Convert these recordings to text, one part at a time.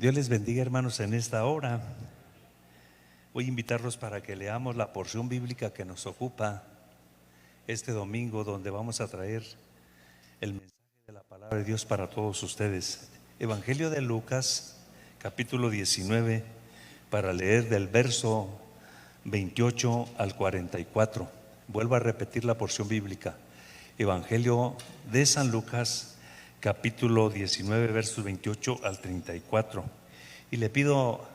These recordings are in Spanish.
Dios les bendiga, hermanos, en esta hora. Voy a invitarlos para que leamos la porción bíblica que nos ocupa este domingo, donde vamos a traer el mensaje de la palabra de Dios para todos ustedes. Evangelio de Lucas, capítulo 19, para leer del verso 28 al 44. Vuelvo a repetir la porción bíblica. Evangelio de San Lucas, capítulo 19, versos 28 al 34. Y le pido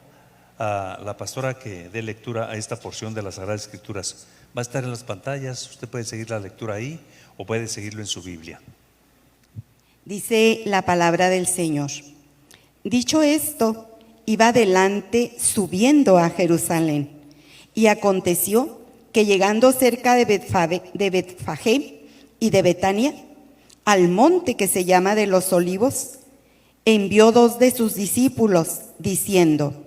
a la pastora que dé lectura a esta porción de las Sagradas Escrituras. Va a estar en las pantallas, usted puede seguir la lectura ahí o puede seguirlo en su Biblia. Dice la palabra del Señor. Dicho esto, iba adelante subiendo a Jerusalén. Y aconteció que llegando cerca de Betfagé y de Betania, al monte que se llama de los Olivos, envió 2 de sus discípulos, diciendo: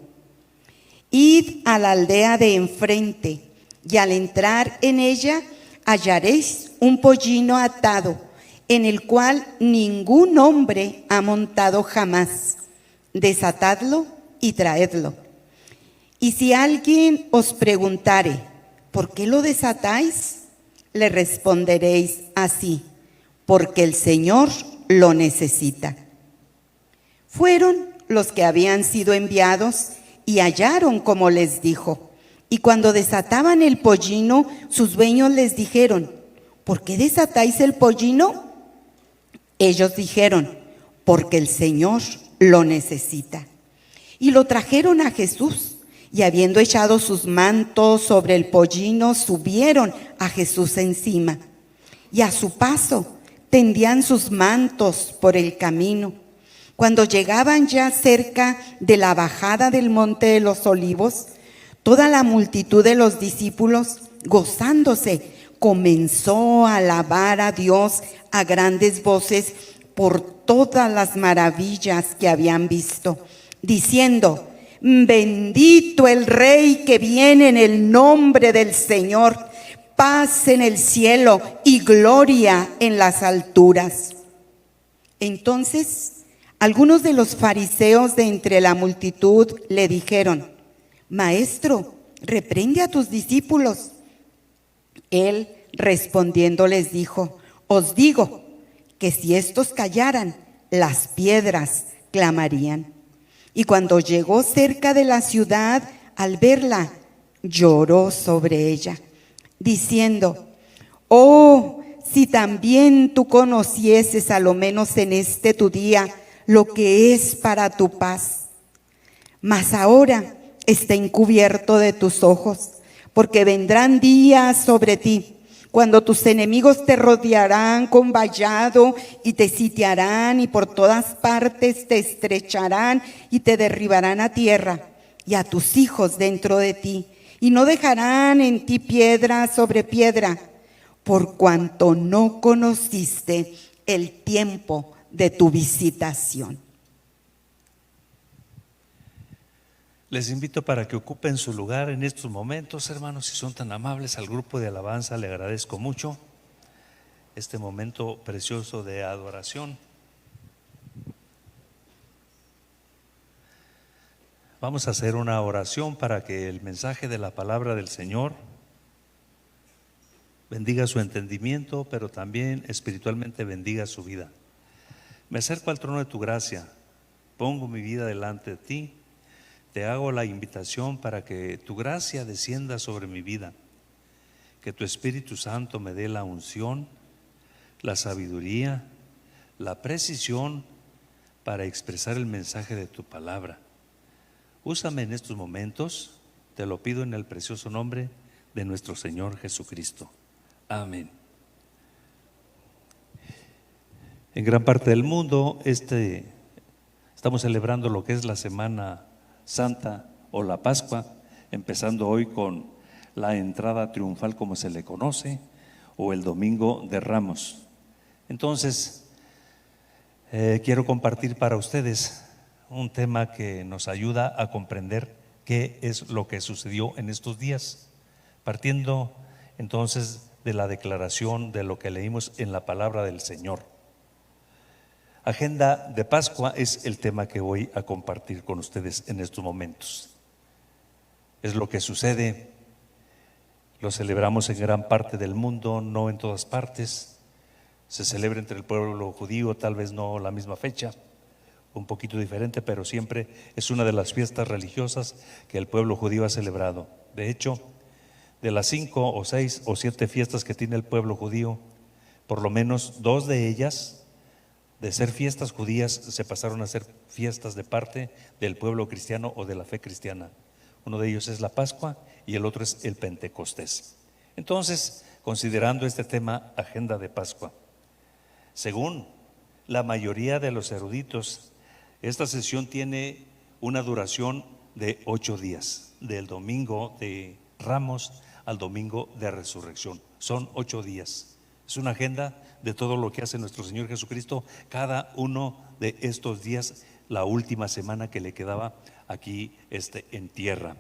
Id a la aldea de enfrente, y al entrar en ella hallaréis un pollino atado, en el cual ningún hombre ha montado jamás. Desatadlo y traedlo. Y si alguien os preguntare: ¿por qué lo desatáis?, le responderéis así: porque el Señor lo necesita. Fueron los que habían sido enviados y hallaron como les dijo. Y cuando desataban el pollino, sus dueños les dijeron: ¿por qué desatáis el pollino? Ellos dijeron: porque el Señor lo necesita. Y lo trajeron a Jesús, y habiendo echado sus mantos sobre el pollino, subieron a Jesús encima. Y a su paso tendían sus mantos por el camino. Cuando llegaban ya cerca de la bajada del monte de los Olivos, toda la multitud de los discípulos, gozándose, comenzó a alabar a Dios a grandes voces por todas las maravillas que habían visto, diciendo: bendito el Rey que viene en el nombre del Señor, paz en el cielo y gloria en las alturas. Entonces, algunos de los fariseos de entre la multitud le dijeron: Maestro, reprende a tus discípulos. Él respondiendo les dijo: os digo que si estos callaran, las piedras clamarían. Y cuando llegó cerca de la ciudad, al verla, lloró sobre ella, diciendo: oh, si también tú conocieses a lo menos en este tu día lo que es para tu paz. Mas ahora está encubierto de tus ojos, porque vendrán días sobre ti, cuando tus enemigos te rodearán con vallado y te sitiarán, y por todas partes te estrecharán y te derribarán a tierra, y a tus hijos dentro de ti, y no dejarán en ti piedra sobre piedra, por cuanto no conociste el tiempo de tu visitación. Les invito para que ocupen su lugar en estos momentos, hermanos, si son tan amables. Al grupo de alabanza le agradezco mucho este momento precioso de adoración. Vamos a hacer una oración para que el mensaje de la palabra del Señor bendiga su entendimiento, pero también espiritualmente bendiga su vida. Me acerco al trono de tu gracia, pongo mi vida delante de ti. Te hago la invitación para que tu gracia descienda sobre mi vida, que tu Espíritu Santo me dé la unción, la sabiduría, la precisión para expresar el mensaje de tu palabra. Úsame en estos momentos, te lo pido en el precioso nombre de nuestro Señor Jesucristo. Amén. En gran parte del mundo estamos celebrando lo que es la Semana Santa o la Pascua, empezando hoy con la entrada triunfal, como se le conoce, o el Domingo de Ramos. Entonces, quiero compartir para ustedes un tema que nos ayuda a comprender qué es lo que sucedió en estos días, partiendo entonces de la declaración de lo que leímos en la palabra del Señor. Agenda de Pascua es el tema que voy a compartir con ustedes en estos momentos. Es lo que sucede, lo celebramos en gran parte del mundo, no en todas partes. Se celebra entre el pueblo judío, tal vez no la misma fecha, un poquito diferente, pero siempre es una de las fiestas religiosas que el pueblo judío ha celebrado. De hecho, de las 5 o 6 o 7 fiestas que tiene el pueblo judío, por lo menos 2 de ellas, de ser fiestas judías, se pasaron a ser fiestas de parte del pueblo cristiano o de la fe cristiana. Uno de ellos es la Pascua y el otro es el Pentecostés. Entonces, considerando este tema, agenda de Pascua, según la mayoría de los eruditos, esta sesión tiene una duración de 8 días, del domingo de Ramos al domingo de Resurrección. Son 8 días. Es una agenda de todo lo que hace nuestro Señor Jesucristo cada uno de estos días, la última semana que le quedaba aquí en tierra.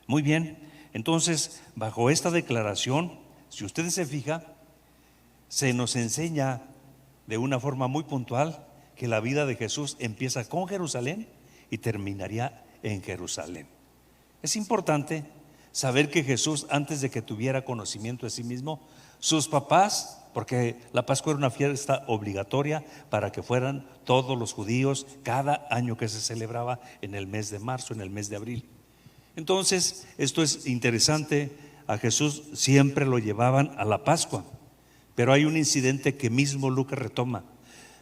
Muy bien, entonces bajo esta declaración, si ustedes se fijan, se nos enseña de una forma muy puntual que la vida de Jesús empieza con Jerusalén y terminaría en Jerusalén. Es importante saber que Jesús, antes de que tuviera conocimiento de sí mismo, sus papás, porque la Pascua era una fiesta obligatoria para que fueran todos los judíos cada año que se celebraba en el mes de marzo, en el mes de abril. Entonces, esto es interesante, a Jesús siempre lo llevaban a la Pascua, pero hay un incidente que mismo Lucas retoma.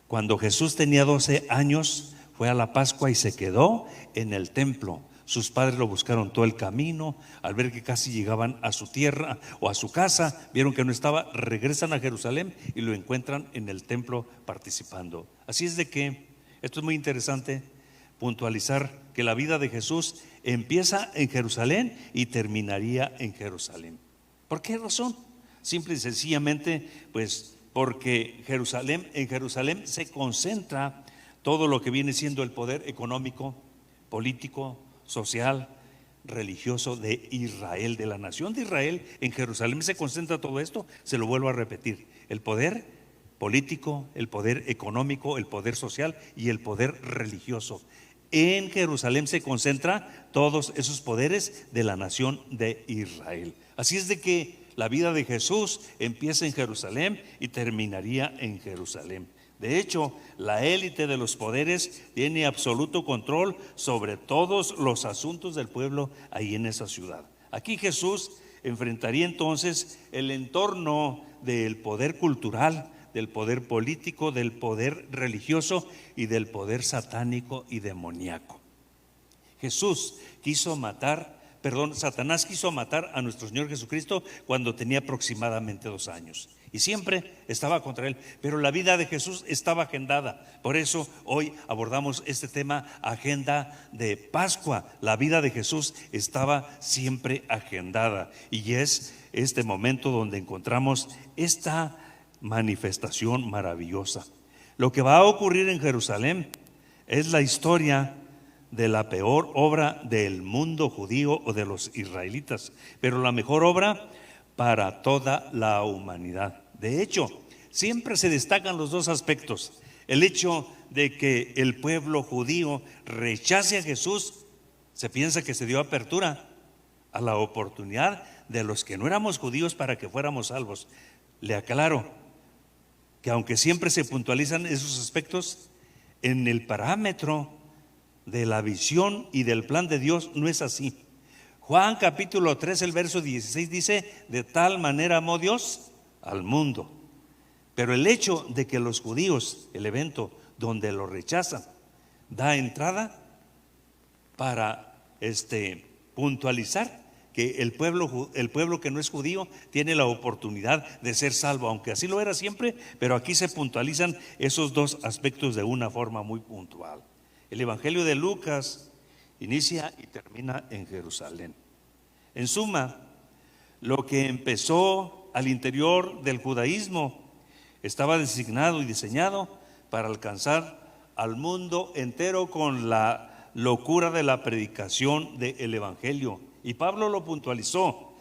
Cuando Jesús tenía 12 años, fue a la Pascua y se quedó en el templo. Sus padres lo buscaron todo el camino. Al ver que casi llegaban a su tierra o a su casa, vieron que no estaba, regresan a Jerusalén y lo encuentran en el templo participando. Así es de que esto es muy interesante, puntualizar que la vida de Jesús empieza en Jerusalén y terminaría en Jerusalén. ¿Por qué razón? Simple y sencillamente, pues porque en Jerusalén se concentra todo lo que viene siendo el poder económico, político, social, religioso de Israel, de la nación de Israel. En Jerusalén se concentra todo esto. Se lo vuelvo a repetir: el poder político, el poder económico, el poder social y el poder religioso. En Jerusalén se concentra todos esos poderes de la nación de Israel. Así es de que la vida de Jesús empieza en Jerusalén y terminaría en Jerusalén. De hecho, la élite de los poderes tiene absoluto control sobre todos los asuntos del pueblo ahí en esa ciudad. Aquí Jesús enfrentaría entonces el entorno del poder cultural, del poder político, del poder religioso y del poder satánico y demoníaco. Satanás quiso matar a nuestro Señor Jesucristo cuando tenía aproximadamente 2 años. Y siempre estaba contra él, pero la vida de Jesús estaba agendada. Por eso hoy abordamos este tema, agenda de Pascua. La vida de Jesús estaba siempre agendada, y es este momento donde encontramos esta manifestación maravillosa. Lo que va a ocurrir en Jerusalén es la historia de la peor obra del mundo judío o de los israelitas, pero la mejor obra para toda la humanidad. De hecho, siempre se destacan los dos aspectos: el hecho de que el pueblo judío rechace a Jesús. Se piensa que se dio apertura a la oportunidad de los que no éramos judíos para que fuéramos salvos. Le aclaro que aunque siempre se puntualizan esos aspectos, en el parámetro de la visión y del plan de Dios no es así. Juan capítulo 3, el verso 16 dice: de tal manera amó Dios al mundo. Pero el hecho de que los judíos, el evento donde lo rechazan, da entrada para puntualizar que el pueblo que no es judío tiene la oportunidad de ser salvo, aunque así lo era siempre, pero aquí se puntualizan esos dos aspectos de una forma muy puntual. El Evangelio de Lucas inicia y termina en Jerusalén. En suma, lo que empezó al interior del judaísmo estaba designado y diseñado para alcanzar al mundo entero con la locura de la predicación del Evangelio. Y Pablo lo puntualizó.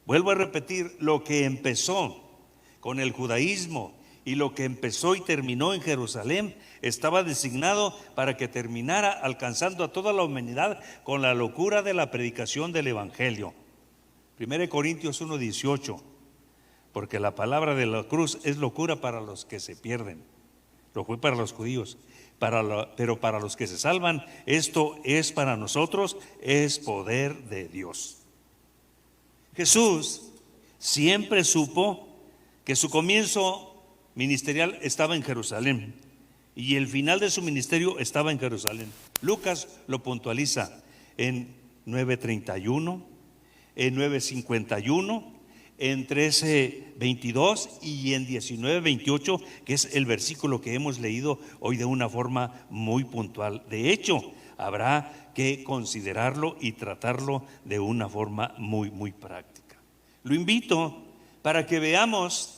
Vuelvo a repetir, lo que empezó con el judaísmo y lo que empezó y terminó en Jerusalén estaba designado para que terminara alcanzando a toda la humanidad con la locura de la predicación del Evangelio. 1 Corintios 1:18, porque la palabra de la cruz es locura para los que se pierden. Lo fue para los judíos, pero para los que se salvan, esto es para nosotros, es poder de Dios. Jesús siempre supo que su comienzo ministerial estaba en Jerusalén y el final de su ministerio estaba en Jerusalén. Lucas lo puntualiza en 9:31, en 9:51, en 13:22 y en 19:28, que es el versículo que hemos leído hoy de una forma muy puntual. De hecho, habrá que considerarlo y tratarlo de una forma muy, muy práctica. Lo invito para que veamos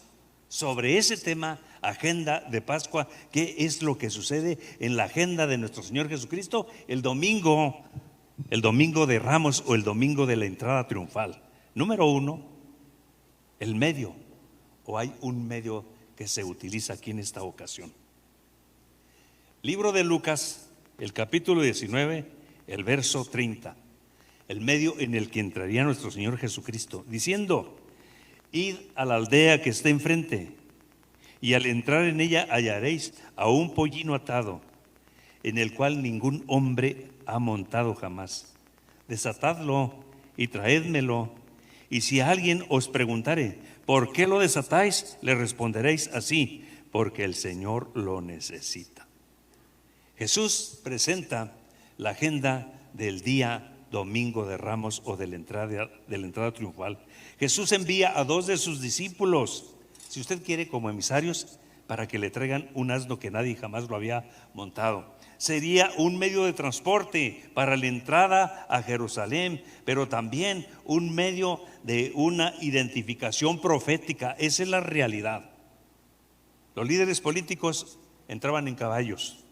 sobre ese tema, agenda de Pascua, qué es lo que sucede en la agenda de nuestro Señor Jesucristo el domingo de Ramos o el domingo de la entrada triunfal. Número 1, el medio, o hay un medio que se utiliza aquí en esta ocasión. Libro de Lucas, el capítulo 19, el verso 30, el medio en el que entraría nuestro Señor Jesucristo, diciendo: id a la aldea que está enfrente, y al entrar en ella hallaréis a un pollino atado, en el cual ningún hombre ha montado jamás. Desatadlo y traédmelo, y si alguien os preguntare, ¿por qué lo desatáis?, le responderéis así: porque el Señor lo necesita. Jesús presenta la agenda del día domingo de Ramos o de la entrada triunfal. Jesús envía a 2 de sus discípulos, si usted quiere, como emisarios, para que le traigan un asno que nadie jamás lo había montado. Sería un medio de transporte para la entrada a Jerusalén, pero también un medio de una identificación profética. Esa es la realidad. Los líderes políticos entraban en caballos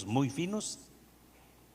muy finos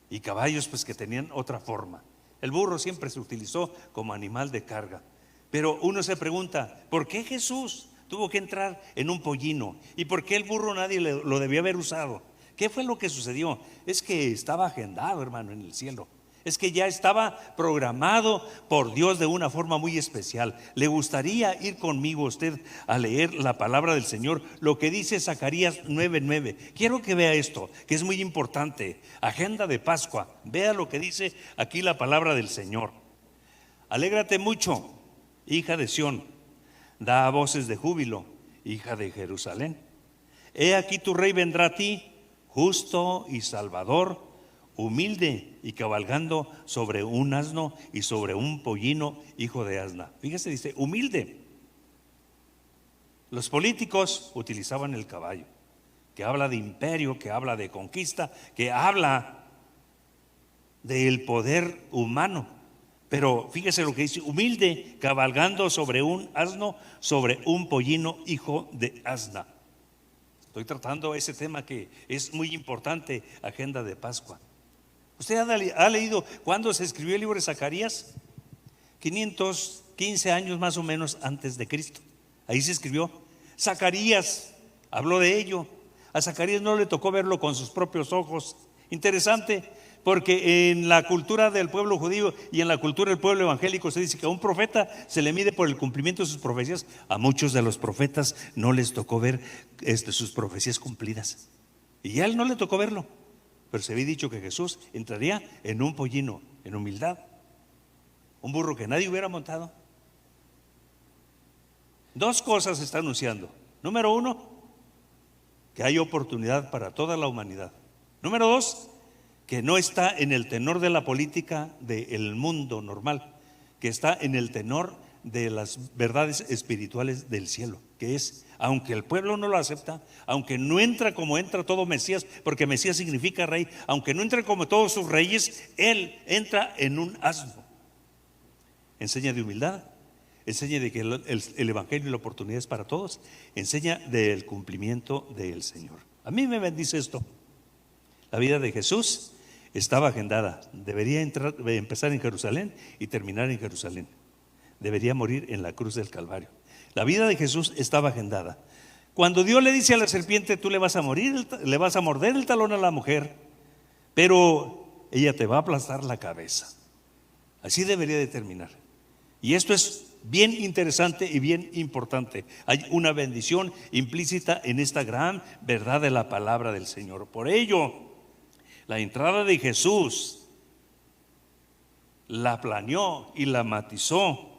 y caballos pues que tenían otra forma. El burro siempre se utilizó como animal de carga, pero uno se pregunta, ¿por qué Jesús tuvo que entrar en un pollino? ¿Y por qué el burro nadie lo debía haber usado? ¿Qué fue lo que sucedió? Es que estaba agendado, hermano, en el cielo. Es que ya estaba programado por Dios de una forma muy especial. ¿Le gustaría ir conmigo usted a leer la palabra del Señor? Lo que dice Zacarías 9:9. Quiero que vea esto, que es muy importante. Agenda de Pascua. Vea lo que dice aquí la palabra del Señor. Alégrate mucho, hija de Sión. Da voces de júbilo, hija de Jerusalén. He aquí tu rey vendrá a ti, justo y salvador, humilde y cabalgando sobre un asno y sobre un pollino, hijo de asna. Fíjese, dice humilde. Los políticos utilizaban el caballo, que habla de imperio, que habla de conquista, que habla del poder humano. Pero fíjese lo que dice: humilde, cabalgando sobre un asno, sobre un pollino, hijo de asna. Estoy tratando ese tema que es muy importante, agenda de Pascua. ¿Usted ha leído cuándo se escribió el libro de Zacarías? 515 años más o menos antes de Cristo. Ahí se escribió. Zacarías habló de ello. A Zacarías no le tocó verlo con sus propios ojos. Interesante, porque en la cultura del pueblo judío y en la cultura del pueblo evangélico se dice que a un profeta se le mide por el cumplimiento de sus profecías. A muchos de los profetas no les tocó ver sus profecías cumplidas, y a él no le tocó verlo. Pero se había dicho que Jesús entraría en un pollino, en humildad, un burro que nadie hubiera montado. 2 cosas está anunciando. Número 1, que hay oportunidad para toda la humanidad. Número 2, que no está en el tenor de la política del mundo normal, que está en el tenor de las verdades espirituales del cielo, que es, aunque el pueblo no lo acepta, aunque no entra como entra todo Mesías, porque Mesías significa rey, aunque no entre como todos sus reyes, él entra en un asno. Enseña de humildad, enseña de que el evangelio y la oportunidad es para todos, enseña del cumplimiento del Señor. A mí me bendice esto. La vida de Jesús estaba agendada, debería empezar en Jerusalén y terminar en Jerusalén. Debería morir en la cruz del Calvario. La vida de Jesús estaba agendada. Cuando Dios le dice a la serpiente, tú le vas a morir, le vas a morder el talón a la mujer, pero ella te va a aplastar la cabeza. Así debería de terminar. Y esto es bien interesante y bien importante. Hay una bendición implícita en esta gran verdad de la palabra del Señor. Por ello, la entrada de Jesús la planeó y la matizó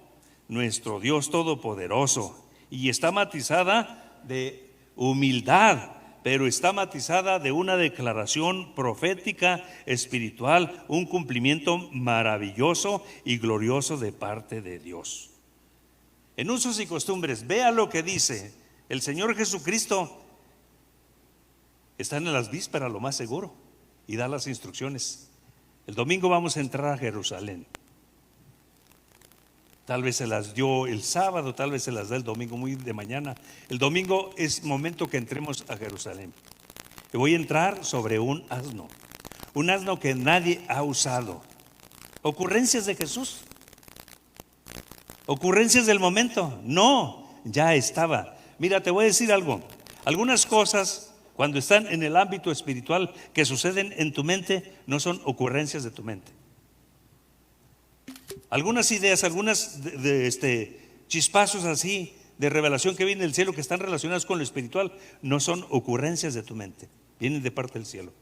nuestro Dios Todopoderoso. Y está matizada de humildad, pero está matizada de una declaración profética, espiritual, un cumplimiento maravilloso y glorioso de parte de Dios. En usos y costumbres, vea lo que dice el Señor Jesucristo. Está en las vísperas, lo más seguro, y da las instrucciones. El domingo vamos a entrar a Jerusalén. Tal vez se las dio el sábado, tal vez se las da el domingo muy de mañana. El domingo es momento que entremos a Jerusalén. Y voy a entrar sobre un asno que nadie ha usado. ¿Ocurrencias de Jesús? ¿Ocurrencias del momento? No, ya estaba. Mira, te voy a decir algo. Algunas cosas, cuando están en el ámbito espiritual, que suceden en tu mente, no son ocurrencias de tu mente. Algunas ideas, algunas chispazos así de revelación que vienen del cielo, que están relacionadas con lo espiritual, no son ocurrencias de tu mente, vienen de parte del cielo.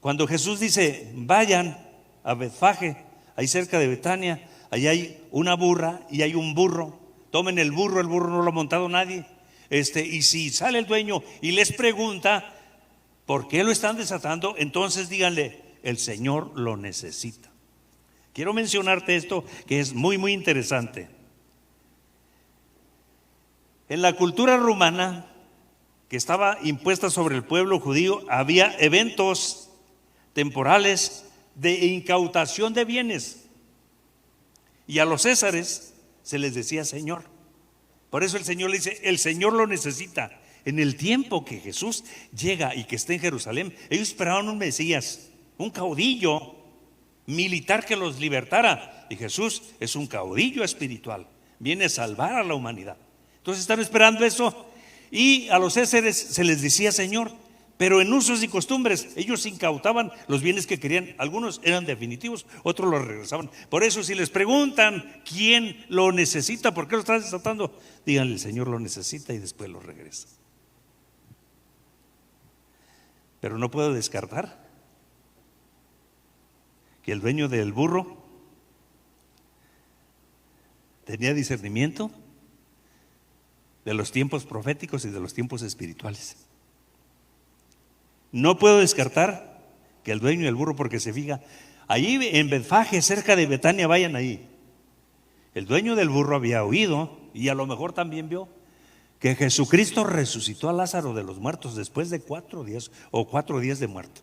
Cuando Jesús dice, vayan a Betfage, ahí cerca de Betania, ahí hay una burra y hay un burro, tomen el burro no lo ha montado nadie. Y si sale el dueño y les pregunta por qué lo están desatando, entonces díganle, el Señor lo necesita. Quiero mencionarte esto que es muy, muy interesante. En la cultura romana que estaba impuesta sobre el pueblo judío, había eventos temporales de incautación de bienes. Y a los césares se les decía Señor. Por eso el Señor le dice, el Señor lo necesita. En el tiempo que Jesús llega y que está en Jerusalén, ellos esperaban un Mesías, un caudillo militar que los libertara. Y Jesús es un caudillo espiritual, viene a salvar a la humanidad. Entonces están esperando eso. Y a los césares se les decía Señor. Pero en usos y costumbres, ellos incautaban los bienes que querían. Algunos eran definitivos, otros los regresaban. Por eso, si les preguntan quién lo necesita, por qué lo está desatando, díganle, el Señor lo necesita, y después lo regresa. Pero no puedo descartar que el dueño del burro tenía discernimiento de los tiempos proféticos y de los tiempos espirituales. No puedo descartar que el dueño del burro, porque se fija, allí en Betfage, cerca de Betania, vayan ahí. El dueño del burro había oído, y a lo mejor también vio, que Jesucristo resucitó a Lázaro de los muertos después de 4 días o 4 días de muerto.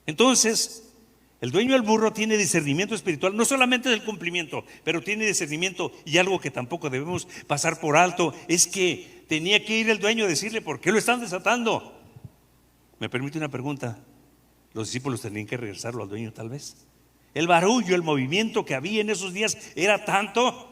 Entonces, el dueño del burro tiene discernimiento espiritual, no solamente del cumplimiento, pero tiene discernimiento. Y algo que tampoco debemos pasar por alto es que tenía que ir el dueño a decirle, ¿por qué lo están desatando? ¿Me permite una pregunta? Los discípulos tenían que regresarlo al dueño, tal vez. El barullo, el movimiento que había en esos días era tanto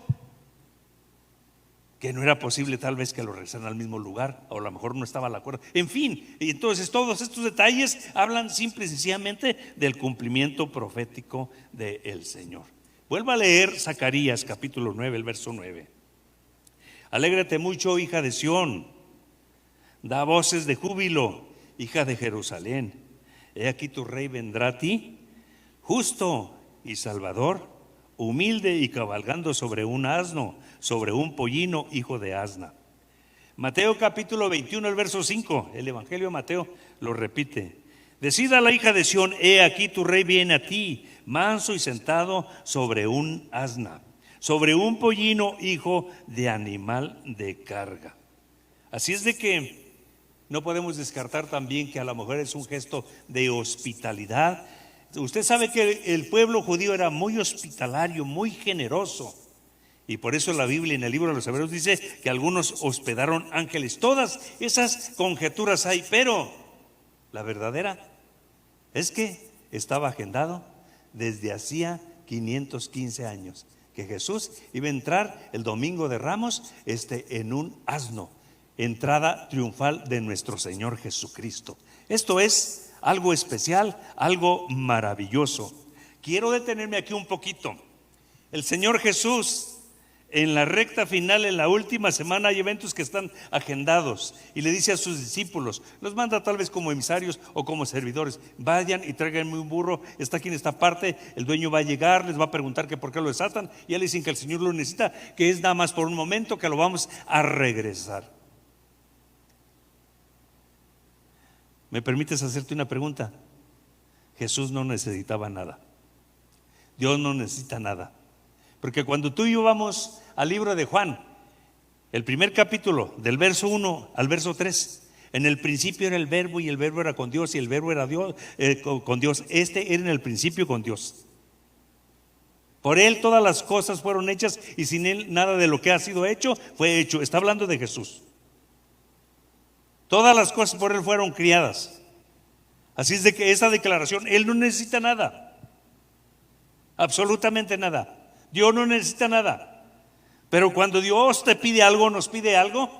que no era posible tal vez que lo regresaran al mismo lugar, o a lo mejor no estaba la acuerdo. En fin, y entonces todos estos detalles hablan simple y sencillamente del cumplimiento profético del Señor. Vuelva a leer Zacarías capítulo 9, el verso 9. Alégrate mucho, hija de Sión, da voces de júbilo, hija de Jerusalén. He aquí tu rey vendrá a ti, justo y salvador, humilde y cabalgando sobre un asno, sobre un pollino, hijo de asna. Mateo capítulo 21, el verso 5, el evangelio de Mateo lo repite. Decid a la hija de Sión, he aquí tu rey viene a ti, manso y sentado sobre un asna, sobre un pollino, hijo de animal de carga. Así es de que no podemos descartar también que a lo mejor es un gesto de hospitalidad. Usted sabe que el pueblo judío era muy hospitalario, muy generoso. Y por eso la Biblia en el libro de los Hebreos dice que algunos hospedaron ángeles. Todas esas conjeturas hay, pero la verdadera es que estaba agendado desde hacía 515 años que Jesús iba a entrar el domingo de Ramos en un asno. entrada triunfal de nuestro Señor Jesucristo. Esto es algo especial, algo maravilloso. Quiero detenerme aquí un poquito. El Señor Jesús, en la recta final, en la última semana, hay eventos que están agendados y le dice a sus discípulos, los manda tal vez como emisarios o como servidores: vayan y tráiganme un burro, está aquí en esta parte, el dueño va a llegar, les va a preguntar que por qué lo desatan, y ya le dicen que el Señor lo necesita, que es nada más por un momento, que lo vamos a regresar. ¿Me permites hacerte una pregunta? Jesús no necesitaba nada. Dios no necesita nada. Porque cuando tú y yo vamos al libro de Juan, el primer capítulo, del verso 1 al verso 3, en el principio era el verbo, y el verbo era con Dios, y el verbo era Dios, con Dios. Este era en el principio con Dios. Por Él todas las cosas fueron hechas, y sin Él nada de lo que ha sido hecho fue hecho. Está hablando de Jesús. Todas las cosas por Él fueron criadas. Así es de que esa declaración, Él no necesita nada, absolutamente nada. Dios no necesita nada. Pero cuando Dios te pide algo, nos pide algo,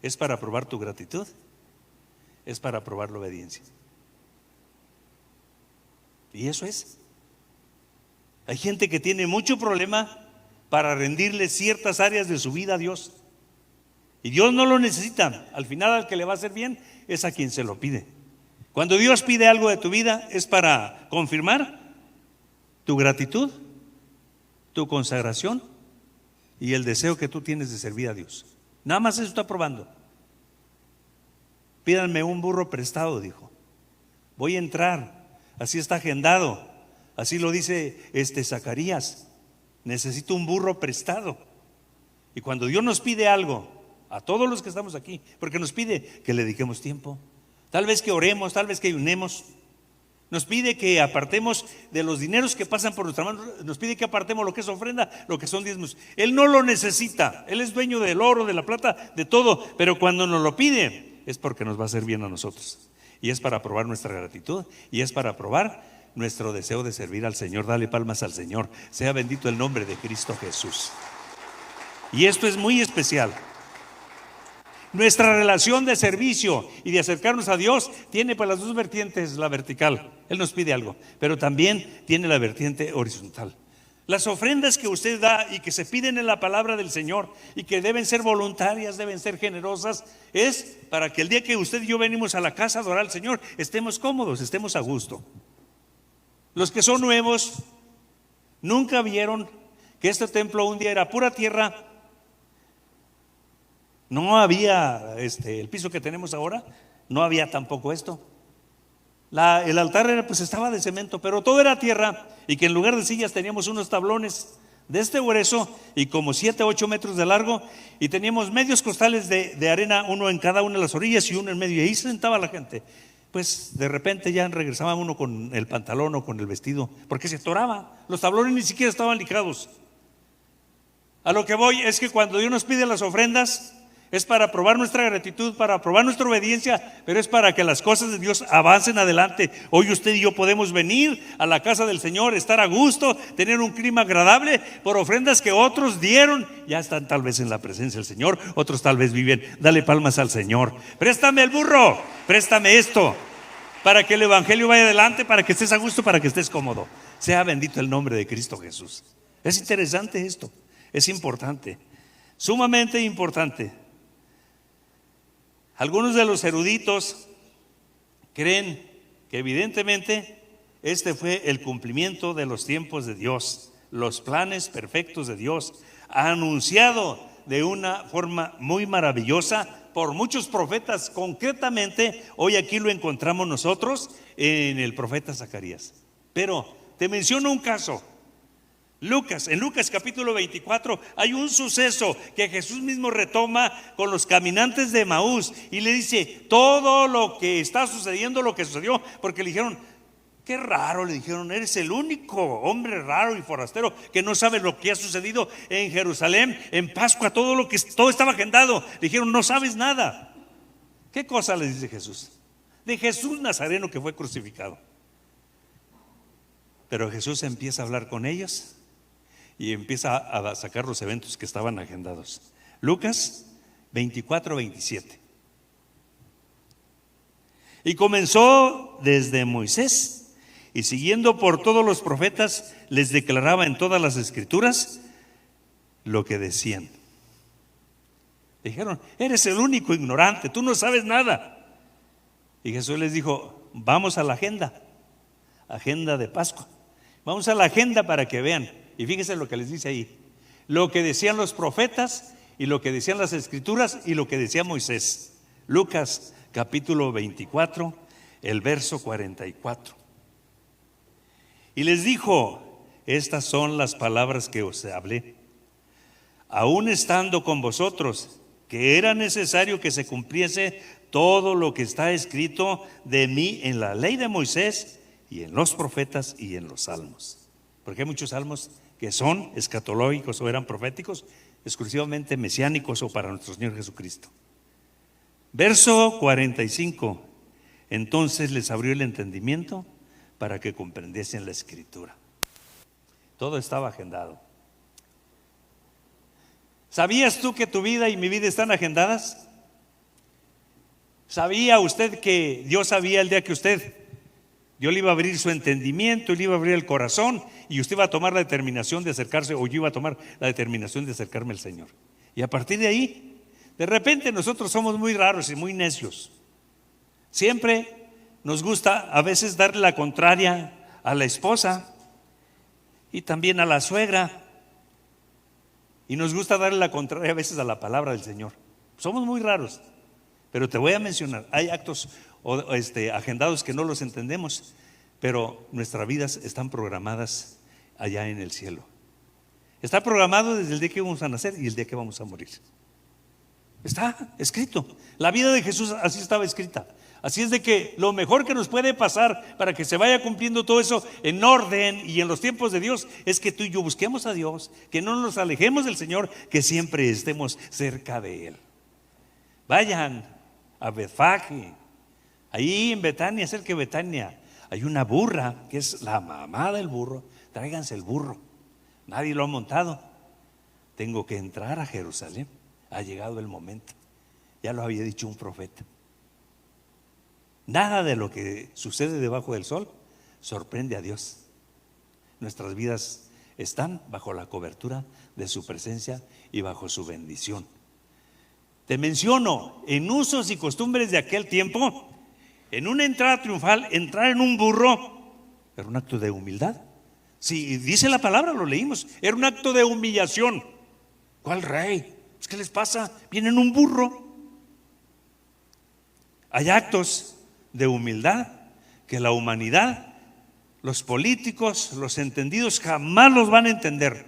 es para probar tu gratitud, es para probar la obediencia. Y eso es. Hay gente que tiene mucho problema para rendirle ciertas áreas de su vida a Dios. Y Dios no lo necesita. Al final, al que le va a hacer bien es a quien se lo pide. Cuando Dios pide algo de tu vida, es para confirmar tu gratitud, tu consagración y el deseo que tú tienes de servir a Dios. Nada más eso está probando. Pídanme un burro prestado, dijo. Voy a entrar. Así está agendado. Así lo dice Zacarías. Necesito un burro prestado. Y cuando Dios nos pide algo, a todos los que estamos aquí, porque nos pide que le dediquemos tiempo, tal vez que oremos, tal vez que ayunemos, nos pide que apartemos de los dineros que pasan por nuestra mano, nos pide que apartemos lo que es ofrenda, lo que son diezmos. Él no lo necesita, Él es dueño del oro, de la plata, de todo, pero cuando nos lo pide es porque nos va a hacer bien a nosotros, y es para probar nuestra gratitud, y es para probar nuestro deseo de servir al Señor. Dale palmas al Señor. Sea bendito el nombre de Cristo Jesús. Y esto es muy especial. Nuestra relación de servicio y de acercarnos a Dios tiene pues las dos vertientes. La vertical, Él nos pide algo, pero también tiene la vertiente horizontal. Las ofrendas que usted da y que se piden en la palabra del Señor y que deben ser voluntarias, deben ser generosas, es para que el día que usted y yo venimos a la casa a adorar al Señor, estemos cómodos, estemos a gusto. Los que son nuevos nunca vieron que este templo un día era pura tierra. No había el piso que tenemos ahora, no había tampoco esto. El altar pues estaba de cemento, pero todo era tierra, y que en lugar de sillas teníamos unos tablones de este grueso y como 7 u 8 metros de largo, y teníamos medios costales de arena, uno en cada una de las orillas y uno en medio, y ahí se sentaba la gente. Pues de repente ya regresaba uno con el pantalón o con el vestido, porque se atoraba, los tablones ni siquiera estaban lijados. A lo que voy es que cuando Dios nos pide las ofrendas, es para probar nuestra gratitud, para probar nuestra obediencia, pero es para que las cosas de Dios avancen adelante. Hoy usted y yo podemos venir a la casa del Señor, estar a gusto, tener un clima agradable por ofrendas que otros dieron. Ya están tal vez en la presencia del Señor, otros tal vez viven. Dale palmas al Señor. Préstame el burro, préstame esto, para que el evangelio vaya adelante, para que estés a gusto, para que estés cómodo. Sea bendito el nombre de Cristo Jesús. Es interesante esto, es importante, sumamente importante. Algunos de los eruditos creen que evidentemente este fue el cumplimiento de los tiempos de Dios, los planes perfectos de Dios, anunciado de una forma muy maravillosa por muchos profetas. Concretamente, hoy aquí lo encontramos nosotros en el profeta Zacarías. Pero te menciono un caso. En Lucas capítulo 24 hay un suceso que Jesús mismo retoma con los caminantes de Emaús y le dice todo lo que está sucediendo, lo que sucedió, porque le dijeron: qué raro, le dijeron, eres el único hombre raro y forastero que no sabe lo que ha sucedido en Jerusalén en Pascua, todo estaba agendado. Le dijeron: no sabes nada. ¿Qué cosa le dice Jesús? De Jesús Nazareno, que fue crucificado. Pero Jesús empieza a hablar con ellos y empieza a sacar los eventos que estaban agendados. Lucas 24, 27. Y comenzó desde Moisés, y siguiendo por todos los profetas, les declaraba en todas las escrituras lo que decían. Dijeron: eres el único ignorante, tú no sabes nada. Y Jesús les dijo: vamos a la agenda de Pascua. Vamos a la agenda para que vean. Y fíjense lo que les dice ahí: lo que decían los profetas, y lo que decían las escrituras, y lo que decía Moisés. Lucas capítulo 24, el verso 44. Y les dijo: estas son las palabras que os hablé, aún estando con vosotros, que era necesario que se cumpliese todo lo que está escrito de mí en la ley de Moisés y en los profetas y en los salmos. Porque hay muchos salmos que son escatológicos o eran proféticos, exclusivamente mesiánicos o para nuestro Señor Jesucristo. Verso 45. Entonces les abrió el entendimiento para que comprendiesen la escritura. Todo estaba agendado. ¿Sabías tú que tu vida y mi vida están agendadas? ¿Sabía usted que Dios sabía el día que Dios le iba a abrir su entendimiento, le iba a abrir el corazón, y usted iba a tomar la determinación de acercarse, o yo iba a tomar la determinación de acercarme al Señor? Y a partir de ahí, de repente nosotros somos muy raros y muy necios. Siempre nos gusta a veces darle la contraria a la esposa y también a la suegra. Y nos gusta darle la contraria a veces a la palabra del Señor. Somos muy raros. Pero te voy a mencionar, hay actos agendados que no los entendemos, pero nuestras vidas están programadas allá en el cielo. Está programado desde el día que vamos a nacer y el día que vamos a morir. Está escrito. La vida de Jesús así estaba escrita. Así es de que lo mejor que nos puede pasar para que se vaya cumpliendo todo eso en orden y en los tiempos de Dios es que tú y yo busquemos a Dios, que no nos alejemos del Señor, que siempre estemos cerca de Él. Vayan a Betfage, ahí en Betania, cerca de Betania, hay una burra que es la mamá del burro. Tráiganse el burro, nadie lo ha montado. Tengo que entrar a Jerusalén, ha llegado el momento. Ya lo había dicho un profeta. Nada de lo que sucede debajo del sol sorprende a Dios. Nuestras vidas están bajo la cobertura de su presencia y bajo su bendición. Te menciono, en usos y costumbres de aquel tiempo, en una entrada triunfal, entrar en un burro era un acto de humildad. Si dice la palabra, lo leímos, era un acto de humillación. ¿Cuál rey? ¿Qué les pasa? Vienen en un burro. Hay actos de humildad que la humanidad, los políticos, los entendidos jamás los van a entender.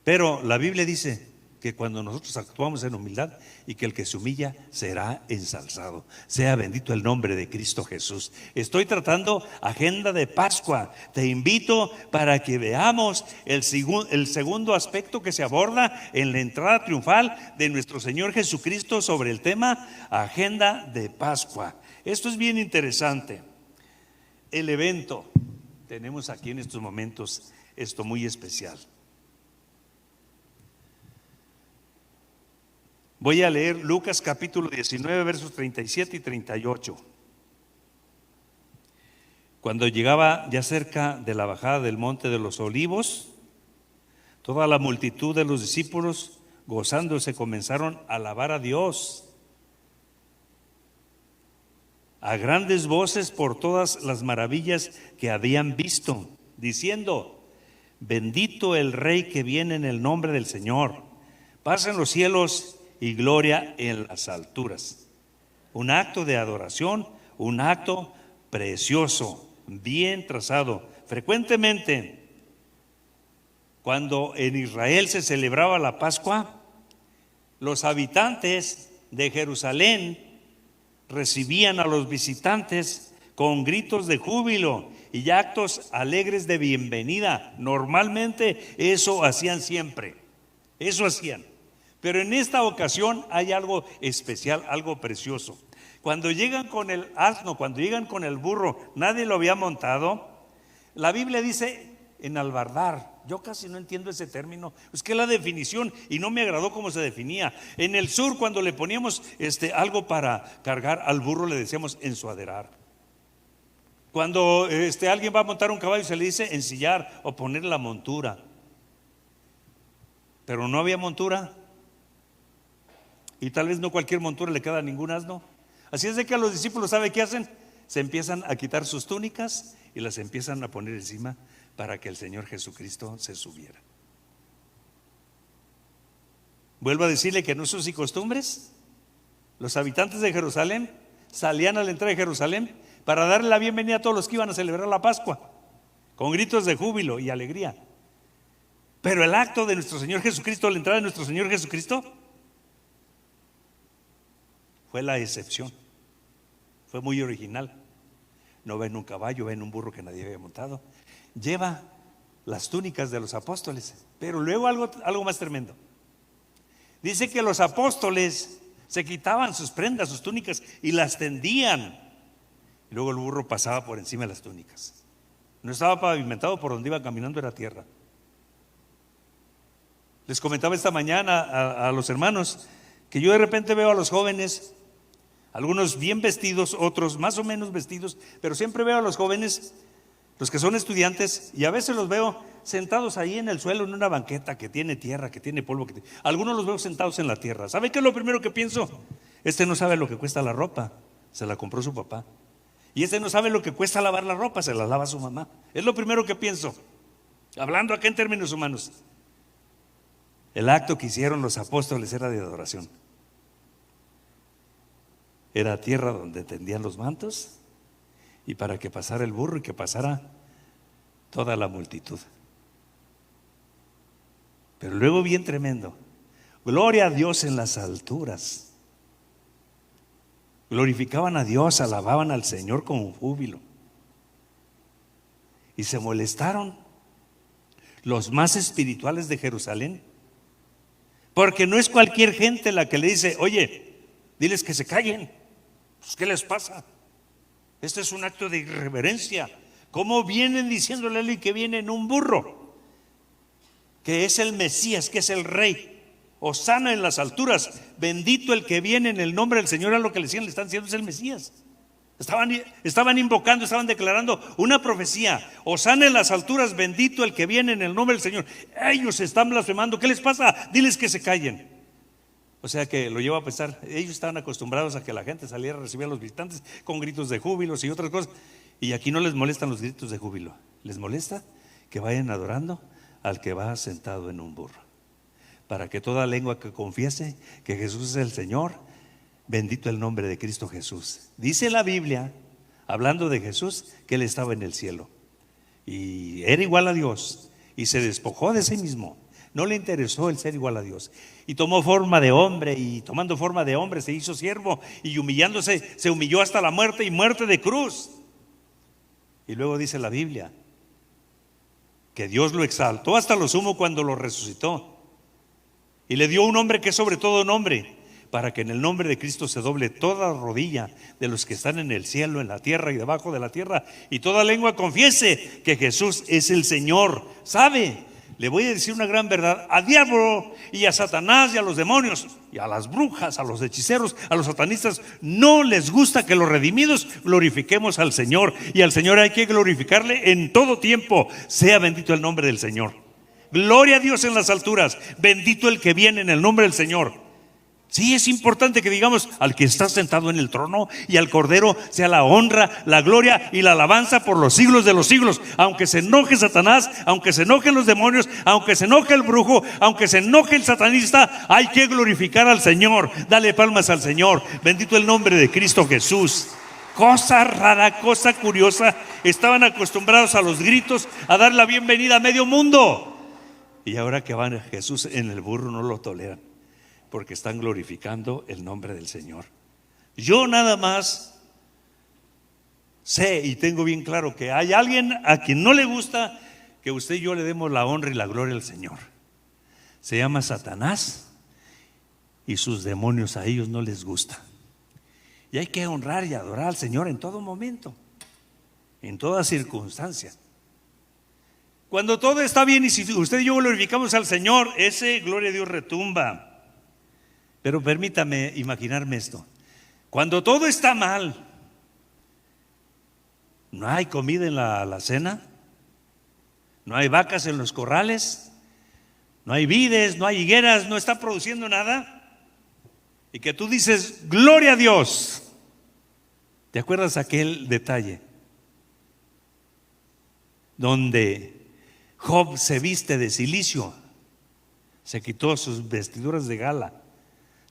Pero la Biblia dice que cuando nosotros actuamos en humildad, y que el que se humilla será ensalzado. Sea bendito el nombre de Cristo Jesús. Estoy tratando agenda de Pascua. Te invito para que veamos el segundo aspecto que se aborda en la entrada triunfal de nuestro Señor Jesucristo sobre el tema agenda de Pascua. Esto es bien interesante. El evento, tenemos aquí en estos momentos esto muy especial. Voy a leer Lucas capítulo 19, versos 37 y 38. Cuando llegaba ya cerca de la bajada del monte de los Olivos, toda la multitud de los discípulos, gozándose, comenzaron a alabar a Dios a grandes voces por todas las maravillas que habían visto, diciendo: bendito el Rey que viene en el nombre del Señor, paz en los cielos y gloria en las alturas. Un acto de adoración, un acto precioso, bien trazado. Frecuentemente, cuando en Israel se celebraba la Pascua, los habitantes de Jerusalén recibían a los visitantes con gritos de júbilo y actos alegres de bienvenida. Normalmente eso hacían siempre, eso hacían. Pero en esta ocasión hay algo especial, algo precioso. Cuando llegan con el asno, cuando llegan con el burro, nadie lo había montado. La Biblia dice enalbardar, Yo casi no entiendo ese término. Es que la definición, y no me agradó cómo se definía. En el sur, cuando le poníamos algo para cargar al burro, le decíamos ensuaderar. Cuando alguien va a montar un caballo, se le dice ensillar o poner la montura. Pero no había montura, y tal vez no cualquier montura le queda a ningún asno. Así es de que a los discípulos, ¿sabe qué hacen? Se empiezan a quitar sus túnicas y las empiezan a poner encima para que el Señor Jesucristo se subiera. Vuelvo a decirle que en usos y costumbres, los habitantes de Jerusalén salían a la entrada de Jerusalén para darle la bienvenida a todos los que iban a celebrar la Pascua, con gritos de júbilo y alegría. Pero el acto de nuestro Señor Jesucristo, la entrada de nuestro Señor Jesucristo, fue la excepción. Fue muy original. No va en un caballo, va en un burro que nadie había montado. Lleva las túnicas de los apóstoles. Pero luego algo más tremendo. Dice que los apóstoles se quitaban sus prendas, sus túnicas, y las tendían. Y luego el burro pasaba por encima de las túnicas. No estaba pavimentado, por donde iba caminando era tierra. Les comentaba esta mañana a los hermanos que yo de repente veo a los jóvenes, algunos bien vestidos, otros más o menos vestidos, pero siempre veo a los jóvenes, los que son estudiantes, y a veces los veo sentados ahí en el suelo en una banqueta que tiene tierra, que tiene polvo, algunos los veo sentados en la tierra. ¿Sabe qué es lo primero que pienso? No sabe lo que cuesta la ropa, se la compró su papá. Y no sabe lo que cuesta lavar la ropa, se la lava su mamá. Es lo primero que pienso, hablando acá en términos humanos. El acto que hicieron los apóstoles era de adoración. Era tierra donde tendían los mantos, y para que pasara el burro y que pasara toda la multitud. Pero luego, bien tremendo, gloria a Dios en las alturas. Glorificaban a Dios, alababan al Señor con júbilo. Y se molestaron los más espirituales de Jerusalén, porque no es cualquier gente la que le dice: oye, diles que se callen. Pues, ¿qué les pasa? Este es un acto de irreverencia. ¿Cómo vienen diciéndole a él que viene en un burro? Que es el Mesías, que es el Rey. Hosana en las alturas, bendito el que viene en el nombre del Señor. A lo que le decían, le están diciendo, es el Mesías. Estaban invocando, estaban declarando una profecía. Hosana en las alturas, bendito el que viene en el nombre del Señor. Ellos están blasfemando. ¿Qué les pasa? Diles que se callen. O sea que lo llevo a pensar, ellos estaban acostumbrados a que la gente saliera a recibir a los visitantes con gritos de júbilo y otras cosas. Y aquí no les molestan los gritos de júbilo, les molesta que vayan adorando al que va sentado en un burro, para que toda lengua que confiese que Jesús es el Señor, bendito el nombre de Cristo Jesús. Dice la Biblia, hablando de Jesús, que Él estaba en el cielo y era igual a Dios y se despojó de sí mismo. No le interesó el ser igual a Dios, y tomó forma de hombre, y tomando forma de hombre se hizo siervo, y humillándose se humilló hasta la muerte, y muerte de cruz. Y luego dice la Biblia que Dios lo exaltó hasta lo sumo cuando lo resucitó, y le dio un nombre que es sobre todo nombre, para que en el nombre de Cristo se doble toda rodilla de los que están en el cielo, en la tierra y debajo de la tierra, y toda lengua confiese que Jesús es el Señor. ¿Sabe? Le voy a decir una gran verdad: a diablo y a Satanás y a los demonios y a las brujas, a los hechiceros, a los satanistas, no les gusta que los redimidos glorifiquemos al Señor, y al Señor hay que glorificarle en todo tiempo. Sea bendito el nombre del Señor. Gloria a Dios en las alturas, bendito el que viene en el nombre del Señor. Sí, es importante que digamos: al que está sentado en el trono y al Cordero sea la honra, la gloria y la alabanza por los siglos de los siglos. Aunque se enoje Satanás, aunque se enojen los demonios, aunque se enoje el brujo, aunque se enoje el satanista, hay que glorificar al Señor. Dale palmas al Señor. Bendito el nombre de Cristo Jesús. Cosa rara, cosa curiosa. Estaban acostumbrados a los gritos, a dar la bienvenida a medio mundo, y ahora que van a Jesús en el burro no lo toleran, porque están glorificando el nombre del Señor. Yo nada más sé y tengo bien claro que hay alguien a quien no le gusta que usted y yo le demos la honra y la gloria al Señor. Se llama Satanás y sus demonios. A ellos no les gusta. Y hay que honrar y adorar al Señor en todo momento, en toda circunstancia. Cuando todo está bien y si usted y yo glorificamos al Señor, ese gloria a Dios retumba. Pero permítame imaginarme esto. Cuando todo está mal, no hay comida en la cena, no hay vacas en los corrales, no hay vides, no hay higueras, no está produciendo nada, y que tú dices, gloria a Dios. ¿Te acuerdas aquel detalle donde Job se viste de cilicio, se quitó sus vestiduras de gala,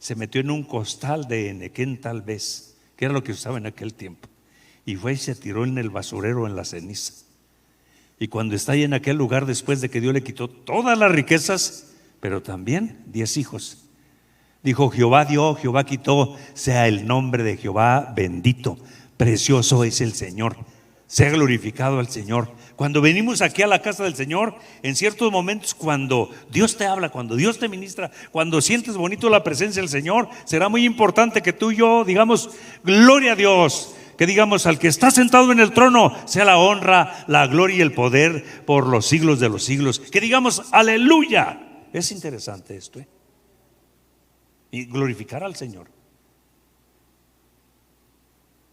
se metió en un costal de enequén tal vez, que era lo que usaba en aquel tiempo, y fue y se tiró en el basurero en la ceniza? Y cuando está ahí en aquel lugar, después de que Dios le quitó todas las riquezas, pero también 10 hijos, dijo: Jehová dio, Jehová quitó, sea el nombre de Jehová bendito, precioso es el Señor, sea glorificado el Señor. Cuando venimos aquí a la casa del Señor, en ciertos momentos, cuando Dios te habla, cuando Dios te ministra, cuando sientes bonito la presencia del Señor, será muy importante que tú y yo digamos gloria a Dios, que digamos al que está sentado en el trono sea la honra, la gloria y el poder por los siglos de los siglos, que digamos aleluya. Es interesante esto, y glorificar al Señor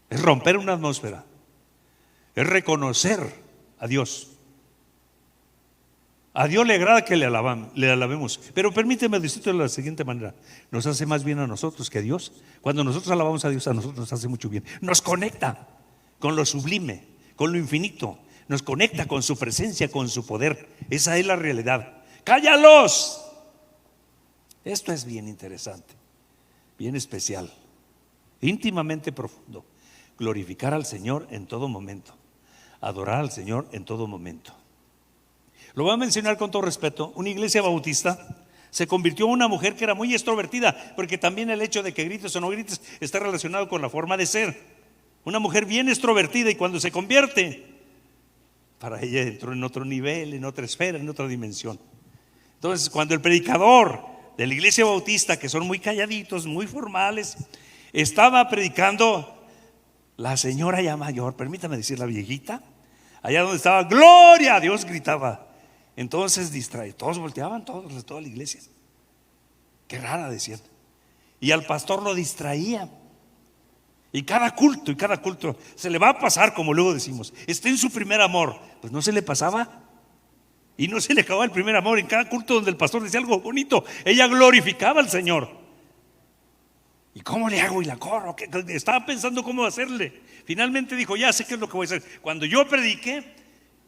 es romper una atmósfera, es reconocer a Dios. A Dios le agrada que le alabemos. Pero permíteme decirte de la siguiente manera: nos hace más bien a nosotros que a Dios. Cuando nosotros alabamos a Dios, a nosotros nos hace mucho bien. Nos conecta con lo sublime, con lo infinito. Nos conecta con su presencia, con su poder. Esa es la realidad. ¡Cállalos! Esto es bien interesante, bien especial, íntimamente profundo. Glorificar al Señor en todo momento, adorar al Señor en todo momento. Lo voy a mencionar con todo respeto. Una iglesia bautista se convirtió en una mujer que era muy extrovertida, porque también el hecho de que grites o no grites está relacionado con la forma de ser. Una mujer bien extrovertida, y cuando se convierte, para ella entró en otro nivel, en otra esfera, en otra dimensión. Entonces, cuando el predicador de la iglesia bautista, que son muy calladitos, muy formales, estaba predicando, la señora ya mayor, permítame decir la viejita, allá donde estaba, gloria a Dios, gritaba. Entonces distrae, todos volteaban, toda la iglesia. Qué rara, decían. Y al pastor lo distraía. Y cada culto se le va a pasar, como luego decimos, está en su primer amor. Pues no se le pasaba. Y no se le acababa el primer amor. En cada culto donde el pastor decía algo bonito, ella glorificaba al Señor. ¿Y cómo le hago? Y la corro. Estaba pensando cómo hacerle. Finalmente dijo: ya sé qué es lo que voy a hacer. Cuando yo predique,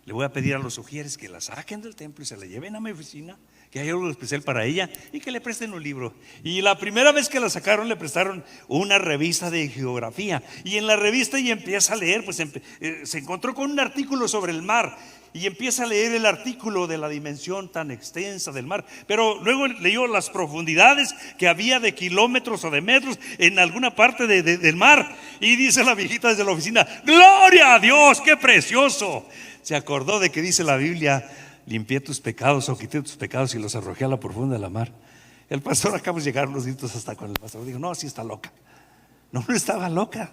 le voy a pedir a los sugieres que la saquen del templo y se la lleven a mi oficina, que hay algo especial para ella, y que le presten un libro. Y la primera vez que la sacaron, le prestaron una revista de geografía. Y en la revista ella empieza a leer, pues se encontró con un artículo sobre el mar. Y empieza a leer el artículo de la dimensión tan extensa del mar, pero luego leyó las profundidades que había de kilómetros o de metros en alguna parte del mar. Y dice la viejita desde la oficina: ¡gloria a Dios! ¡Qué precioso! Se acordó de que dice la Biblia: limpié tus pecados o quité tus pecados y los arrojé a la profunda de la mar. El pastor, acabamos de llegar unos gritos hasta con el pastor. Dijo: no, sí está loca. No estaba loca.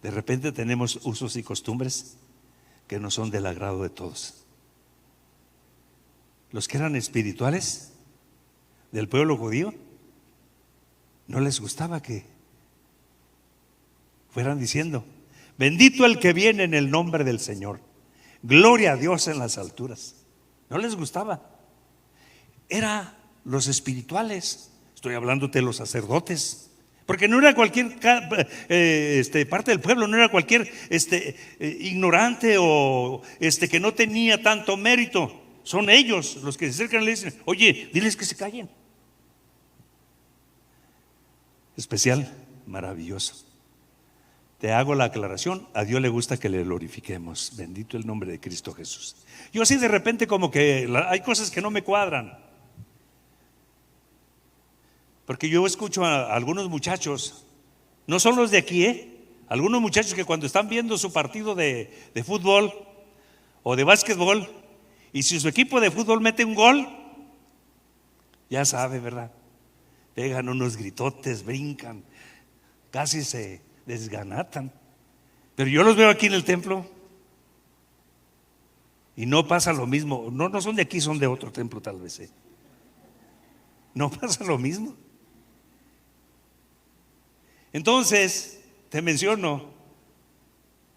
De repente tenemos usos y costumbres que no son del agrado de todos. Los que eran espirituales del pueblo judío, no les gustaba que fueran diciendo: bendito el que viene en el nombre del Señor, gloria a Dios en las alturas. No les gustaba. Era los espirituales. Estoy hablándote de los sacerdotes, porque no era cualquier parte del pueblo, no era cualquier ignorante o que no tenía tanto mérito. Son ellos los que se acercan y le dicen: oye, diles que se callen. Especial, maravilloso. Te hago la aclaración: a Dios le gusta que le glorifiquemos. Bendito el nombre de Cristo Jesús. Yo así de repente como que hay cosas que no me cuadran, porque yo escucho a algunos muchachos, no son los de aquí, algunos muchachos que cuando están viendo su partido de fútbol o de básquetbol, y si su equipo de fútbol mete un gol, ya sabe, ¿verdad? Pegan unos gritotes, brincan, casi se desganatan. Pero yo los veo aquí en el templo Y no pasa lo mismo. No son de aquí, son de otro templo tal vez. No pasa lo mismo. Entonces, te menciono,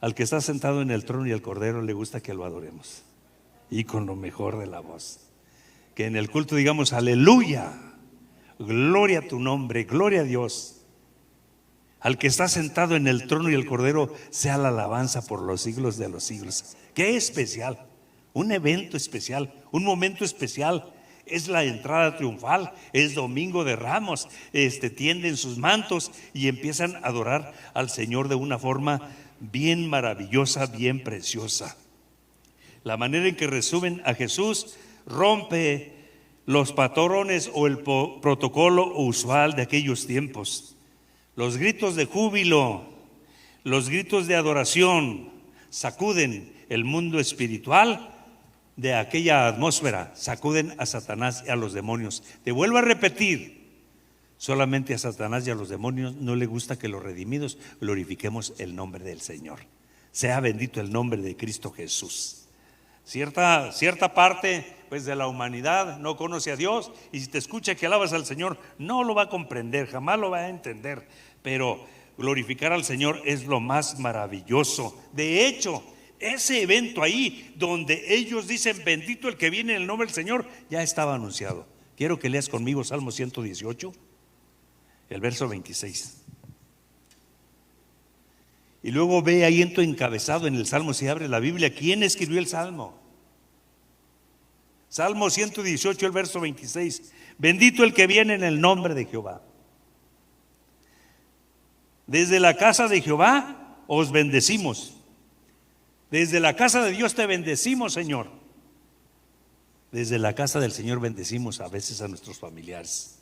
al que está sentado en el trono y al Cordero le gusta que lo adoremos. Y con lo mejor de la voz. Que en el culto digamos aleluya, gloria a tu nombre, gloria a Dios. Al que está sentado en el trono y el Cordero sea la alabanza por los siglos de los siglos. Qué especial, un evento especial, un momento especial. Es la entrada triunfal, es Domingo de Ramos. Tienden sus mantos y empiezan a adorar al Señor de una forma bien maravillosa, bien preciosa. La manera en que resumen a Jesús rompe los patrones o el protocolo usual de aquellos tiempos. Los gritos de júbilo, los gritos de adoración sacuden el mundo espiritual de aquella atmósfera, sacuden a Satanás y a los demonios. Te vuelvo a repetir, solamente a Satanás y a los demonios no le gusta que los redimidos glorifiquemos el nombre del Señor. Sea bendito el nombre de Cristo Jesús. Cierta parte pues de la humanidad no conoce a Dios, y si te escucha que alabas al Señor no lo va a comprender, jamás lo va a entender. Pero glorificar al Señor es lo más maravilloso. De hecho, ese evento ahí donde ellos dicen bendito el que viene en el nombre del Señor, ya estaba anunciado. Quiero que leas conmigo Salmo 118, el verso 26. Y luego ve ahí en tu encabezado en el Salmo, si abres la Biblia, ¿quién escribió el Salmo? Salmo 118, el verso 26. Bendito el que viene en el nombre de Jehová. Desde la casa de Jehová os bendecimos. Desde la casa de Dios te bendecimos, Señor. Desde la casa del Señor bendecimos a veces a nuestros familiares.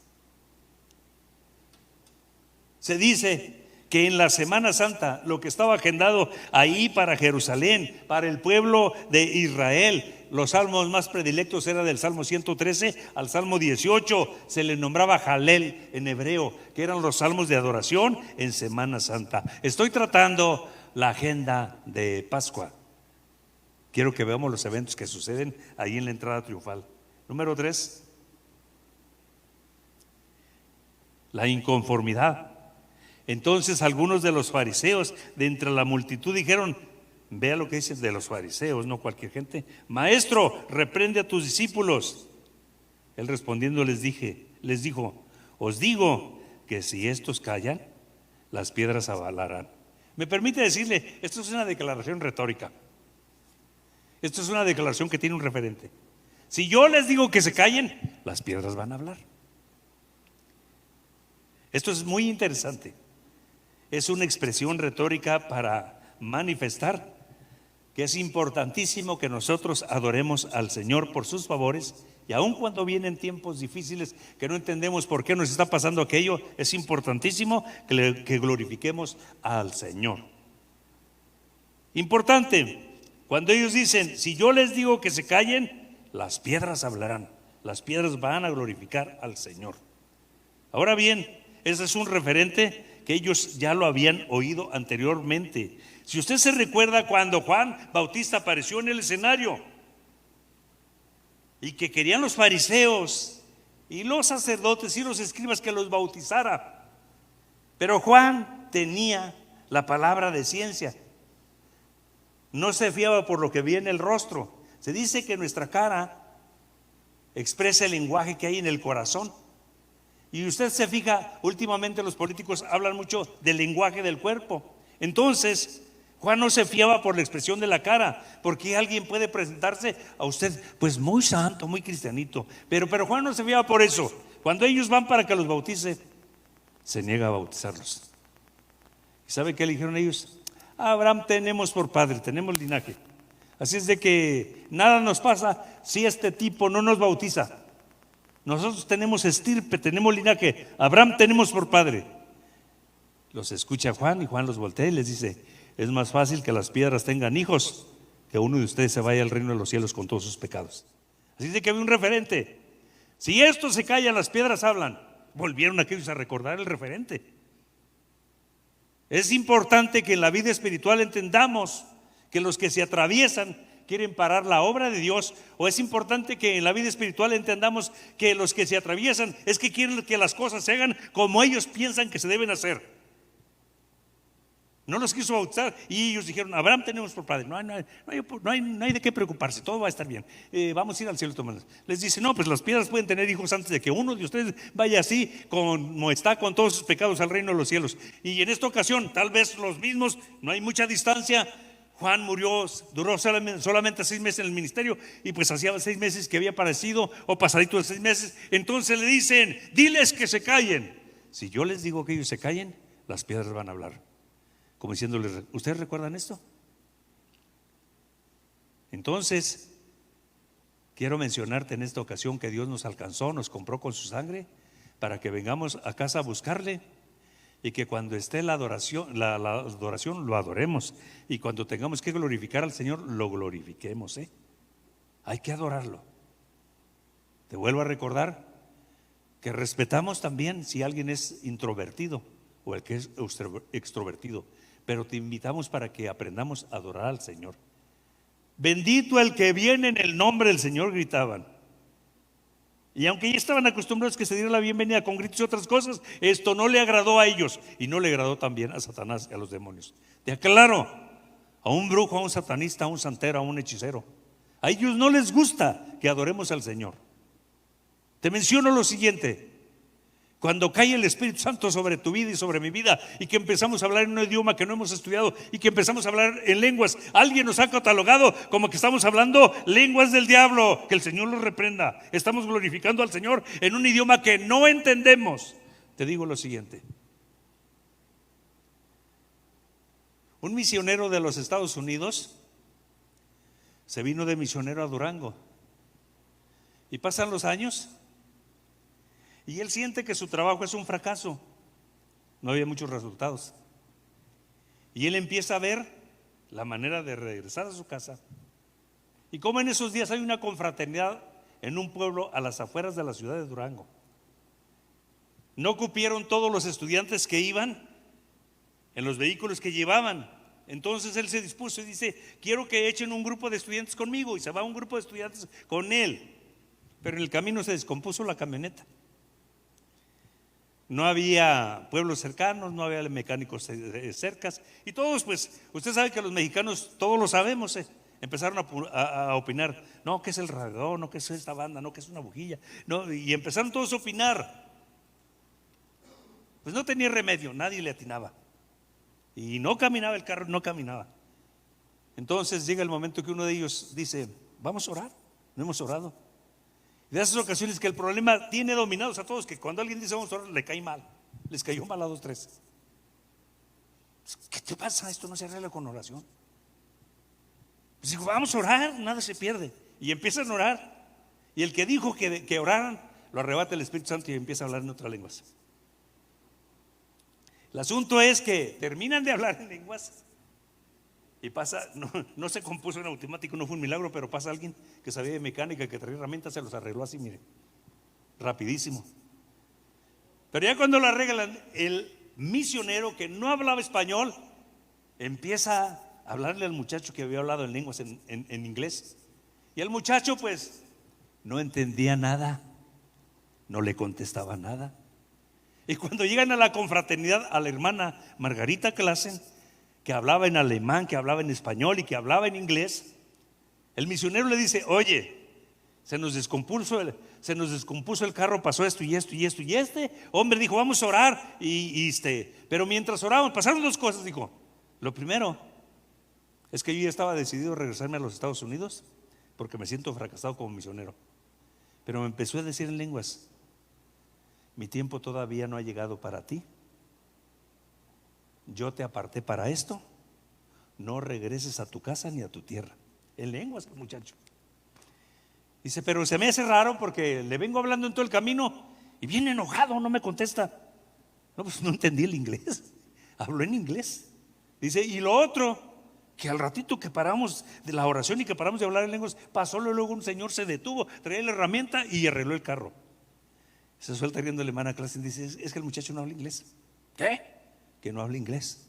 Se dice que en la Semana Santa lo que estaba agendado ahí para Jerusalén, para el pueblo de Israel, los salmos más predilectos eran del Salmo 113 al Salmo 18, se le nombraba Jalel en hebreo, que eran los salmos de adoración en Semana Santa. Estoy tratando la agenda de Pascua. Quiero que veamos los eventos que suceden ahí en la entrada triunfal. Número 3, la inconformidad. Entonces algunos de los fariseos de entre la multitud dijeron, vea lo que dicen de los fariseos, no cualquier gente: Maestro, reprende a tus discípulos. Él respondiendo les dijo, os digo que si estos callan, las piedras hablarán. Me permite decirle, esto es una declaración retórica. Esto es una declaración que tiene un referente. Si yo les digo que se callen, las piedras van a hablar. Esto es muy interesante. Es una expresión retórica para manifestar que es importantísimo que nosotros adoremos al Señor por sus favores, y aun cuando vienen tiempos difíciles que no entendemos por qué nos está pasando aquello, es importantísimo que glorifiquemos al Señor. Importante, cuando ellos dicen, si yo les digo que se callen, las piedras hablarán, las piedras van a glorificar al Señor. Ahora bien, ese es un referente que ellos ya lo habían oído anteriormente. Si usted se recuerda cuando Juan Bautista apareció en el escenario y que querían los fariseos y los sacerdotes y los escribas que los bautizara, pero Juan tenía la palabra de ciencia, no se fiaba por lo que veía en el rostro. Se dice que nuestra cara expresa el lenguaje que hay en el corazón. Y usted se fija, últimamente los políticos hablan mucho del lenguaje del cuerpo. Entonces, Juan no se fiaba por la expresión de la cara, porque alguien puede presentarse a usted pues muy santo, muy cristianito, pero Juan no se fiaba por eso. Cuando ellos van para que los bautice, se niega a bautizarlos. ¿Y sabe qué le dijeron ellos? A Abraham tenemos por padre, tenemos linaje, así es de que nada nos pasa si este tipo no nos bautiza. Nosotros tenemos estirpe, tenemos linaje, Abraham tenemos por padre. Los escucha Juan y Juan los voltea y les dice, es más fácil que las piedras tengan hijos que uno de ustedes se vaya al reino de los cielos con todos sus pecados. Así es de que había un referente. Si estos se callan, las piedras hablan. Volvieron aquellos a recordar el referente. Es importante que en la vida espiritual entendamos que los que se atraviesan, quieren parar la obra de Dios, o es importante que en la vida espiritual entendamos que los que se atraviesan es que quieren que las cosas se hagan como ellos piensan que se deben hacer. No los quiso bautizar y ellos dijeron: Abraham tenemos por padre. No hay de qué preocuparse, todo va a estar bien. Vamos a ir al cielo. Les dice: no, pues las piedras pueden tener hijos antes de que uno de ustedes vaya así, como está con todos sus pecados, al reino de los cielos. Y en esta ocasión, tal vez los mismos, no hay mucha distancia. Juan murió, duró solamente 6 meses en el ministerio, y pues hacía 6 meses que había aparecido, o pasadito de 6 meses. Entonces le dicen: diles que se callen. Si yo les digo que ellos se callen, las piedras van a hablar. Como diciéndoles: ¿ustedes recuerdan esto? Entonces, quiero mencionarte en esta ocasión que Dios nos alcanzó, nos compró con su sangre, para que vengamos a casa a buscarle, y que cuando esté la adoración lo adoremos, y cuando tengamos que glorificar al Señor, lo glorifiquemos. Hay que adorarlo. Te vuelvo a recordar que respetamos también si alguien es introvertido o el que es extrovertido, pero te invitamos para que aprendamos a adorar al Señor. Bendito el que viene en el nombre del Señor, gritaban. Y aunque ya estaban acostumbrados que se diera la bienvenida con gritos y otras cosas, esto no le agradó a ellos, y no le agradó también a Satanás y a los demonios. Te aclaro: a un brujo, a un satanista, a un santero, a un hechicero, a ellos no les gusta que adoremos al Señor. Te menciono lo siguiente: cuando cae el Espíritu Santo sobre tu vida y sobre mi vida, y que empezamos a hablar en un idioma que no hemos estudiado, y que empezamos a hablar en lenguas, alguien nos ha catalogado como que estamos hablando lenguas del diablo. Que el Señor los reprenda. Estamos glorificando al Señor en un idioma que no entendemos. Te digo lo siguiente: un misionero de los Estados Unidos se vino de misionero a Durango, y pasan los años y él siente que su trabajo es un fracaso. No había muchos resultados, y él empieza a ver la manera de regresar a su casa. Y como en esos días hay una confraternidad en un pueblo a las afueras de la ciudad de Durango, no cupieron todos los estudiantes que iban en los vehículos que llevaban. Entonces él se dispuso y dice: quiero que echen un grupo de estudiantes conmigo. Y se va un grupo de estudiantes con él, pero en el camino se descompuso la camioneta. No había pueblos cercanos, no había mecánicos cercas, y todos, pues, usted sabe que los mexicanos todos lo sabemos, empezaron a opinar: no, que es el reggaetón, no, que es esta banda, no, que es una bujilla, no, y empezaron todos a opinar. Pues no tenía remedio, nadie le atinaba, y no caminaba el carro, no caminaba. Entonces llega el momento que uno de ellos dice: vamos a orar. No hemos orado. De esas ocasiones que el problema tiene dominados a todos, que cuando alguien dice vamos a orar, le cae mal. Les cayó mal a 2, 3. ¿Qué te pasa? Esto no se arregla con oración. Pues digo: vamos a orar, nada se pierde. Y empiezan a orar, y el que dijo que oraran, lo arrebata el Espíritu Santo y empieza a hablar en otras lenguas. El asunto es que terminan de hablar en lenguas, y pasa, no se compuso en automático, no fue un milagro, pero pasa alguien que sabía de mecánica, que traía herramientas, se los arregló así, mire, rapidísimo. Pero ya cuando lo arreglan, el misionero que no hablaba español empieza a hablarle al muchacho que había hablado en lenguas, en inglés. Y el muchacho pues no entendía nada, no le contestaba nada. Y cuando llegan a la confraternidad, a la hermana Margarita Klassen, que hablaba en alemán, que hablaba en español y que hablaba en inglés, el misionero le dice: oye, se nos descompuso el carro, pasó esto y esto y esto, y este hombre dijo: vamos a orar, pero mientras orábamos pasaron 2 cosas. Dijo: lo primero es que yo ya estaba decidido a regresarme a los Estados Unidos porque me siento fracasado como misionero, pero me empezó a decir en lenguas: mi tiempo todavía no ha llegado para ti, yo te aparté para esto, no regreses a tu casa ni a tu tierra. En lenguas, el muchacho. Dice: pero se me hace raro porque le vengo hablando en todo el camino y viene enojado, no me contesta. No, pues no entendí el inglés. Habló en inglés. Dice: y lo otro, que al ratito que paramos de la oración y que paramos de hablar en lenguas, pasó luego un señor, se detuvo, traía la herramienta y arregló el carro. Se suelta riendo la hermana clase y dice: es que el muchacho no habla inglés. ¿Qué? Que no habla inglés.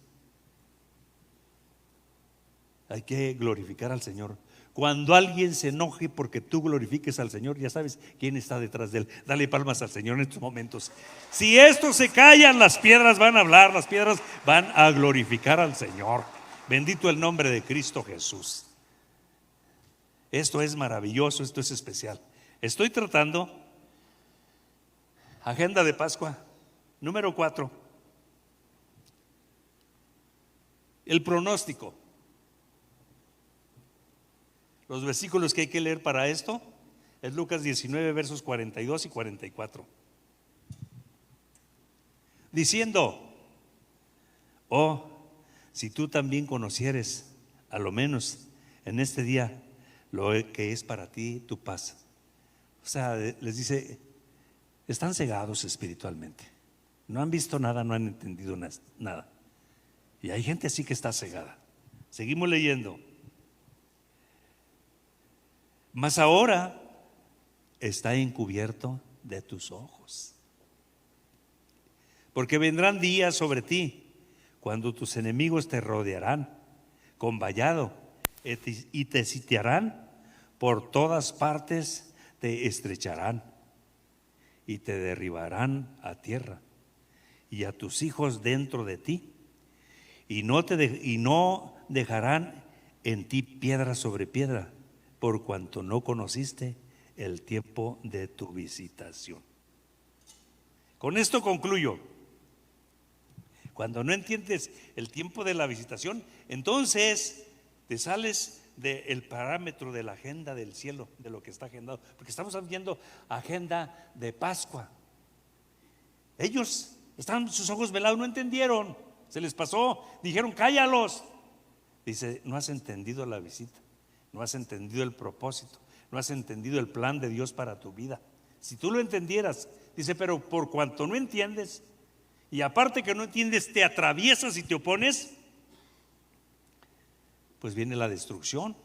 Hay que glorificar al Señor. Cuando alguien se enoje porque tú glorifiques al Señor, ya sabes quién está detrás de él. Dale palmas al Señor en estos momentos. Si estos se callan, las piedras van a hablar, las piedras van a glorificar al Señor. Bendito el nombre de Cristo Jesús. Esto es maravilloso, esto es especial. Estoy tratando agenda de Pascua, número 4. El pronóstico. Los versículos que hay que leer para esto es Lucas 19, versos 42 y 44. Diciendo: oh, si tú también conocieres, a lo menos en este día, lo que es para ti tu paz. O sea, les dice, están cegados espiritualmente. No han visto nada, no han entendido nada. Y hay gente así que está cegada. Seguimos leyendo. Mas ahora está encubierto de tus ojos. Porque vendrán días sobre ti cuando tus enemigos te rodearán con vallado y te sitiarán por todas partes, te estrecharán y te derribarán a tierra y a tus hijos dentro de ti, y no dejarán en ti piedra sobre piedra, por cuanto no conociste el tiempo de tu visitación. Con esto concluyo. Cuando no entiendes el tiempo de la visitación, entonces te sales del parámetro de la agenda del cielo, de lo que está agendado, porque estamos viendo agenda de Pascua. Ellos estaban sus ojos velados, no entendieron, se les pasó, dijeron cállalos. Dice, no has entendido la visita, no has entendido el propósito, no has entendido el plan de Dios para tu vida. Si tú lo entendieras, dice, pero por cuanto no entiendes, y aparte que no entiendes, te atraviesas y te opones, pues viene la destrucción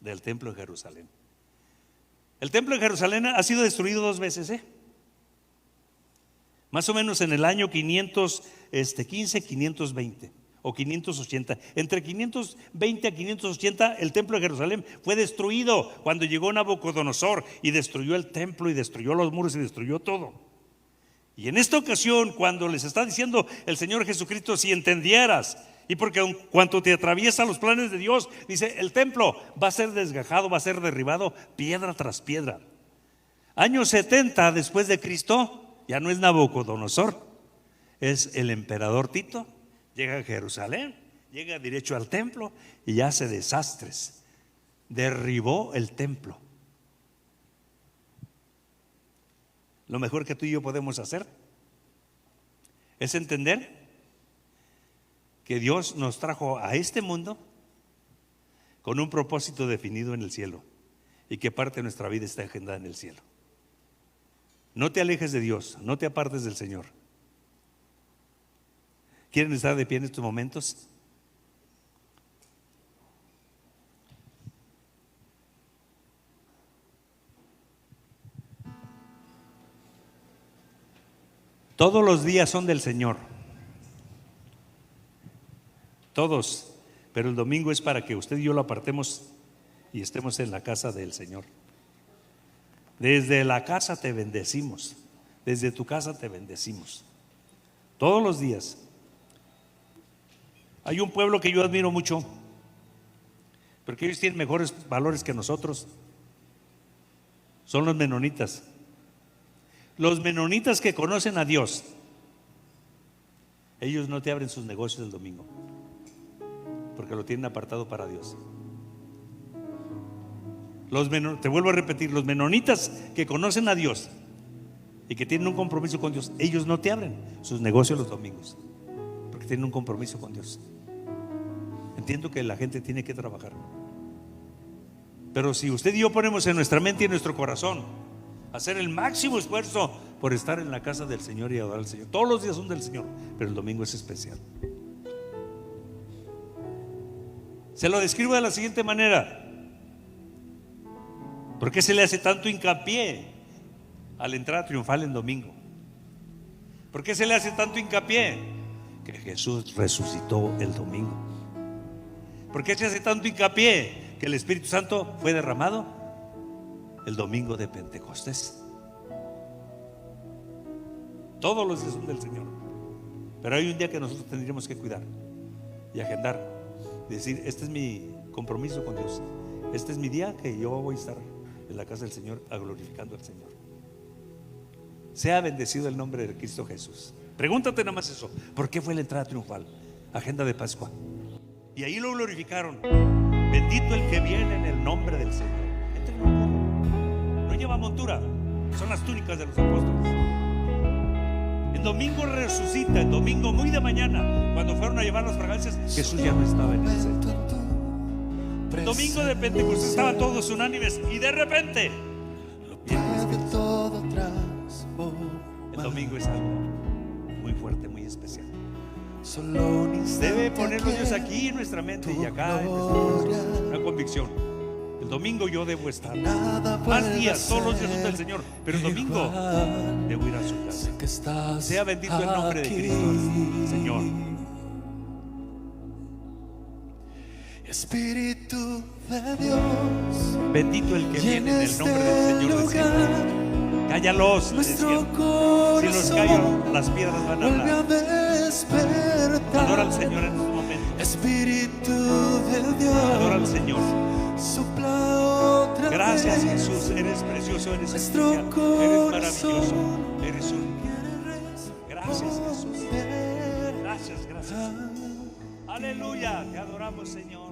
del templo de Jerusalén. El templo de Jerusalén ha sido destruido 2 veces, más o menos en el año 515, 520 o 580. Entre 520 a 580 el templo de Jerusalén fue destruido cuando llegó Nabucodonosor y destruyó el templo y destruyó los muros y destruyó todo. Y en esta ocasión, cuando les está diciendo el Señor Jesucristo, si entendieras, y porque en cuanto te atraviesa los planes de Dios, dice, el templo va a ser desgajado, va a ser derribado piedra tras piedra. Año 70 después de Cristo, ya no es Nabucodonosor, es el emperador Tito. Llega a Jerusalén, llega derecho al templo y hace desastres. Derribó el templo. Lo mejor que tú y yo podemos hacer es entender que Dios nos trajo a este mundo con un propósito definido en el cielo y que parte de nuestra vida está agendada en el cielo. No te alejes de Dios, no te apartes del Señor. ¿Quieren estar de pie en estos momentos? Todos los días son del Señor, todos, pero el domingo es para que usted y yo lo apartemos y estemos en la casa del Señor. Desde la casa te bendecimos, desde tu casa te bendecimos, todos los días. Hay un pueblo que yo admiro mucho, porque ellos tienen mejores valores que nosotros, son los menonitas. Los menonitas que conocen a Dios, ellos no te abren sus negocios el domingo, porque lo tienen apartado para Dios. Te vuelvo a repetir, los menonitas que conocen a Dios y que tienen un compromiso con Dios, ellos no te abren sus negocios los domingos, porque tienen un compromiso con Dios. Entiendo que la gente tiene que trabajar, pero si usted y yo ponemos en nuestra mente y en nuestro corazón hacer el máximo esfuerzo por estar en la casa del Señor y adorar al Señor. Todos los días son del Señor, pero el domingo es especial. Se lo describo de la siguiente manera. ¿Por qué se le hace tanto hincapié a la entrada triunfal en domingo? ¿Por qué se le hace tanto hincapié? Que Jesús resucitó el domingo. ¿Por qué se hace tanto hincapié que el Espíritu Santo fue derramado el domingo de Pentecostés? Todos los días son del Señor, pero hay un día que nosotros tendríamos que cuidar y agendar y decir: este es mi compromiso con Dios, este es mi día que yo voy a estar en la casa del Señor glorificando al Señor. Sea bendecido el nombre de Cristo Jesús. Pregúntate nada más eso: ¿por qué fue la entrada triunfal? Agenda de Pascua. Y ahí lo glorificaron. Bendito el que viene en el nombre del Señor. Este no lleva montura, son las túnicas de los apóstoles. El domingo resucita, el domingo muy de mañana, cuando fueron a llevar las fragancias, Jesús ya no estaba en el centro. El domingo de Pentecostés estaban todos unánimes y de repente el domingo es algo muy fuerte, muy especial. Debe ponerlo Dios aquí en nuestra mente y acá en una convicción. El domingo yo debo estar. Más días, todos los días son del Señor, pero el domingo debo ir a su casa. Sea bendito el nombre de Cristo, Señor. Espíritu de Dios, bendito el que viene en el nombre del Señor, decía. Cállalos, le decían. Si los callo, las piedras van a hablar. Adora al Señor en estos momentos. Espíritu de Dios, adora al Señor. Sopla otra Gracias, vez. Jesús, eres precioso, eres Nuestro especial, eres maravilloso, corazón eres un. Gracias, Jesús. Gracias, gracias. Aleluya, te adoramos, Señor.